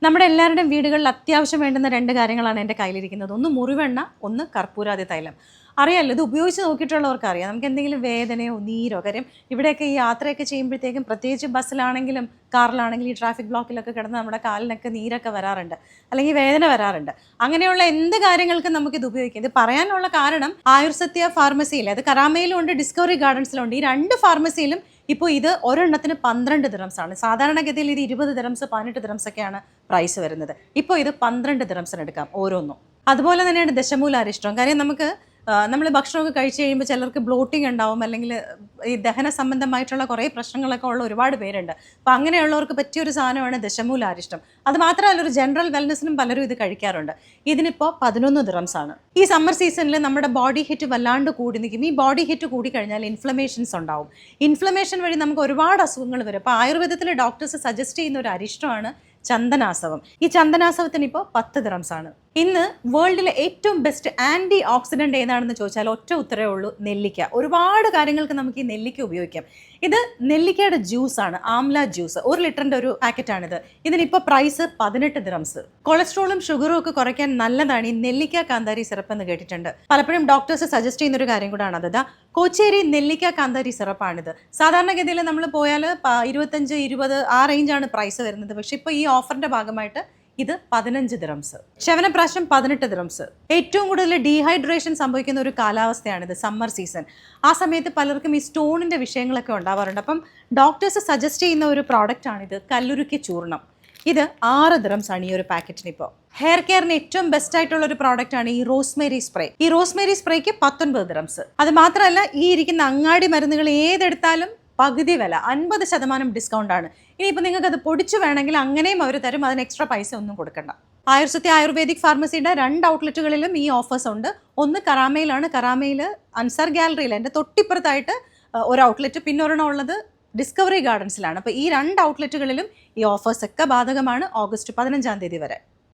നമ്മുടെ എല്ലാവരുടെയും വീടുകളിൽ അത്യാവശ്യം വേണ്ടുന്ന രണ്ട് കാര്യങ്ങളാണ് എൻ്റെ കയ്യിലിരിക്കുന്നത്. ഒന്ന് മുറിവെണ്ണ, ഒന്ന് കർപ്പൂരാതി തൈലം. അറിയാമല്ലോ, ഇത് ഉപയോഗിച്ച് നോക്കിയിട്ടുള്ളവർക്ക് അറിയാം. നമുക്ക് എന്തെങ്കിലും വേദനയോ നീരോ, കാര്യം ഇവിടെയൊക്കെ ഈ യാത്രയൊക്കെ ചെയ്യുമ്പോഴത്തേക്കും, പ്രത്യേകിച്ച് ബസ്സിലാണെങ്കിലും കാറിലാണെങ്കിലും ഈ ട്രാഫിക് ബ്ലോക്കിലൊക്കെ കിടന്ന് നമ്മുടെ കാലിനൊക്കെ നീരൊക്കെ വരാറുണ്ട്, അല്ലെങ്കിൽ വേദന വരാറുണ്ട്. അങ്ങനെയുള്ള എന്ത് കാര്യങ്ങൾക്കും നമുക്കിത് ഉപയോഗിക്കാം. ഇത് പറയാനുള്ള കാരണം ആയുർസത്യ ഫാർമസിയിൽ, അത് കരാമയിലും ഉണ്ട്, ഡിസ്കവറി ഗാർഡൻസിലും ഉണ്ട്. ഈ രണ്ട് ഫാർമസിയിലും ഇപ്പോൾ ഇത് ഒരെണ്ണത്തിന് 12 ദിറംസാണ്. സാധാരണഗതിയിൽ ഇത് 20 ദിറംസ് 18 ദിറംസ് ഒക്കെയാണ് പ്രൈസ് വരുന്നത്. ഇപ്പോൾ ഇത് 12 ദിറംസിന് എടുക്കാം ഓരോന്നും. അതുപോലെ തന്നെയാണ് ദശമൂലാരിഷ്ടം. കാര്യം നമ്മൾ ഭക്ഷണമൊക്കെ കഴിച്ച് കഴിയുമ്പോൾ ചിലർക്ക് ബ്ലോട്ടിംഗ് ഉണ്ടാവും, അല്ലെങ്കിൽ ഈ ദഹന സംബന്ധമായിട്ടുള്ള കുറേ പ്രശ്നങ്ങളൊക്കെ ഉള്ള ഒരുപാട് പേരുണ്ട്. അപ്പോൾ അങ്ങനെയുള്ളവർക്ക് പറ്റിയൊരു സാധനമാണ് ദശമൂലാരിഷ്ടം. അത് മാത്രമല്ല, ഒരു ജനറൽ വെൽനെസ്സിനും പലരും ഇത് കഴിക്കാറുണ്ട്. ഇതിനിപ്പോൾ 11 ദിറംസാണ്. ഈ സമ്മർ സീസണിൽ നമ്മുടെ ബോഡി ഹീറ്റ് വല്ലാണ്ട് കൂടി നിൽക്കും. ഈ ബോഡി ഹീറ്റ് കൂടി കഴിഞ്ഞാൽ ഇൻഫ്ലമേഷൻസ് ഉണ്ടാവും. ഇൻഫ്ലമേഷൻ വഴി നമുക്ക് ഒരുപാട് അസുഖങ്ങൾ വരും. അപ്പോൾ ആയുർവേദത്തിൽ ഡോക്ടേഴ്സ് സജസ്റ്റ് ചെയ്യുന്ന ഒരു അരിഷ്ടമാണ് ചന്ദനാസവം. ഈ ചന്ദനാസവത്തിന് ഇപ്പോൾ 10 ദിറംസാണ്. ഇന്ന് വേൾഡിലെ ഏറ്റവും ബെസ്റ്റ് ആൻറ്റി ഓക്സിഡൻ്റ് ഏതാണെന്ന് ചോദിച്ചാൽ ഒറ്റ ഉത്തരവേ ഉള്ളൂ, നെല്ലിക്ക. ഒരുപാട് കാര്യങ്ങൾക്ക് നമുക്ക് ഈ നെല്ലിക്ക ഉപയോഗിക്കാം. ഇത് നെല്ലിക്കയുടെ ജ്യൂസാണ്, ആംല ജ്യൂസ്. 1 ലിറ്ററിൻ്റെ ഒരു പാക്കറ്റാണിത്. ഇതിനിപ്പോൾ പ്രൈസ് 18 ദിറംസ്. കൊളസ്ട്രോളും ഷുഗറും ഒക്കെ കുറയ്ക്കാൻ നല്ലതാണ് ഈ നെല്ലിക്ക കാന്താരി സിറപ്പ് എന്ന് കേട്ടിട്ടുണ്ട്. പലപ്പോഴും ഡോക്ടേഴ്സ് സജസ്റ്റ് ചെയ്യുന്ന ഒരു കാര്യം കൂടാണ് അത്. കോച്ചേരി നെല്ലിക്ക കാന്താരി സിറപ്പാണിത്. സാധാരണഗതിയിൽ നമ്മൾ പോയാൽ 25, 20 ആ റേഞ്ചാണ് പ്രൈസ് വരുന്നത്. പക്ഷെ ഇപ്പോൾ ഈ ഓഫറിൻ്റെ ഭാഗമായിട്ട് ഇത് 15 ദിറംസ്. ശവനപ്രാശം 18 ദിറംസ്. ഏറ്റവും കൂടുതൽ ഡീഹൈഡ്രേഷൻ സംഭവിക്കുന്ന ഒരു കാലാവസ്ഥയാണിത്, സമ്മർ സീസൺ. ആ സമയത്ത് പലർക്കും ഈ സ്റ്റോണിൻ്റെ വിഷയങ്ങളൊക്കെ ഉണ്ടാവാറുണ്ട്. അപ്പം ഡോക്ടേഴ്സ് സജസ്റ്റ് ചെയ്യുന്ന ഒരു പ്രോഡക്റ്റാണിത്, കല്ലുരുക്കി ചൂർണം. ഇത് 6 ദിറംസാണ് ഈ ഒരു പാക്കറ്റിന്. ഇപ്പോൾ ഹെയർ കെയറിന് ഏറ്റവും ബെസ്റ്റ് ആയിട്ടുള്ള ഒരു പ്രോഡക്റ്റാണ് ഈ റോസ്മേരി സ്പ്രേ. ഈ റോസ്മേരി സ്പ്രേക്ക് 19 ദിറംസ്. അത് മാത്രമല്ല, ഈ ഇരിക്കുന്ന അങ്ങാടി മരുന്നുകൾ ഏതെടുത്താലും പകുതി വില, 50% ഡിസ്കൗണ്ട് ആണ്. ഇനിയിപ്പോൾ നിങ്ങൾക്ക് അത് പൊടിച്ചു വേണമെങ്കിൽ അങ്ങനെയും അവർ തരും, അതിന് എക്സ്ട്രാ പൈസ ഒന്നും കൊടുക്കണ്ട. ആയുർസത്യ ആയുർവേദിക് ഫാർമസിയുടെ 2 ഔട്ട്ലെറ്റുകളിലും ഈ ഓഫേഴ്സ് ഉണ്ട്. ഒന്ന് കരാമയിലാണ്, കരാമയിൽ അൻസാർ ഗാലറിയിൽ എൻ്റെ തൊട്ടിപ്പുറത്തായിട്ട് ഒരു ഔട്ട്ലെറ്റ്, പിന്നെ ഒരെണ്ണം ഉള്ളത് ഡിസ്കവറി ഗാർഡൻസിലാണ്. അപ്പോൾ ഈ 2 ഔട്ട്ലെറ്റുകളിലും ഈ ഓഫേഴ്സ് ഒക്കെ ബാധകമാണ് ഓഗസ്റ്റ് 15 വരെ.